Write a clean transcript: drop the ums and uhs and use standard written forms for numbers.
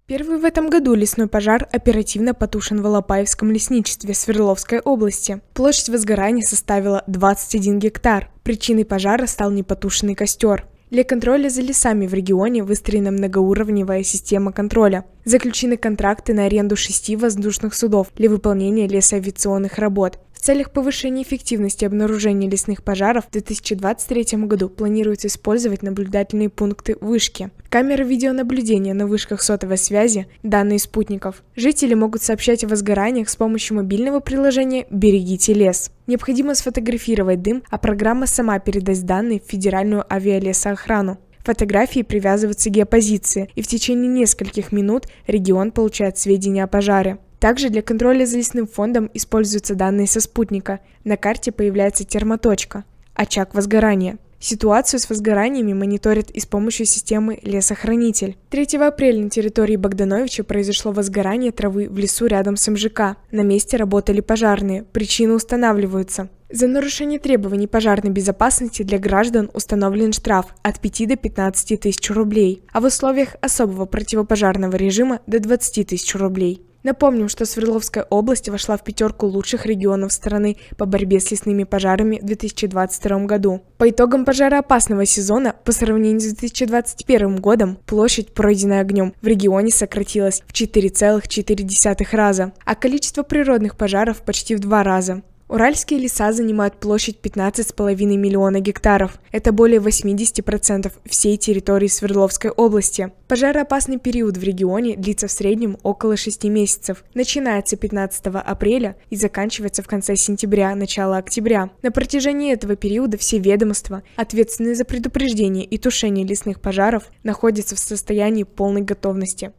Первый в этом году лесной пожар оперативно потушен в Алапаевском лесничестве Свердловской области. Площадь возгорания составила 21 гектар. Причиной пожара стал непотушенный костер. Для контроля за лесами в регионе выстроена многоуровневая система контроля. Заключены контракты на аренду 6 воздушных судов для выполнения лесоавиационных работ. В целях повышения эффективности обнаружения лесных пожаров в 2023 году планируется использовать наблюдательные пункты вышки, камеры видеонаблюдения на вышках сотовой связи, данные спутников. Жители могут сообщать о возгораниях с помощью мобильного приложения «Берегите лес». Необходимо сфотографировать дым, а программа сама передаст данные в Федеральную авиалесоохрану. Фотографии привязываются к геопозиции, и в течение нескольких минут регион получает сведения о пожаре. Также для контроля за лесным фондом используются данные со спутника. На карте появляется термоточка – очаг возгорания. Ситуацию с возгораниями мониторят и с помощью системы «Лесохранитель». 3 апреля на территории Богдановича произошло возгорание травы в лесу рядом с МЖК. На месте работали пожарные, причины устанавливаются. За нарушение требований пожарной безопасности для граждан установлен штраф от 5 до 15 тысяч рублей, а в условиях особого противопожарного режима до 20 тысяч рублей. Напомним, что Свердловская область вошла в 5 лучших регионов страны по борьбе с лесными пожарами в 2022 году. По итогам пожароопасного сезона, по сравнению с 2021 годом, площадь, пройденная огнем, в регионе сократилась в 4,4 раза, а количество природных пожаров почти в 2 раза. Уральские леса занимают площадь 15,5 миллиона гектаров. Это более 80% всей территории Свердловской области. Пожароопасный период в регионе длится в среднем около 6 месяцев. Начинается 15 апреля и заканчивается в конце сентября, начало октября. На протяжении этого периода все ведомства, ответственные за предупреждение и тушение лесных пожаров, находятся в состоянии полной готовности.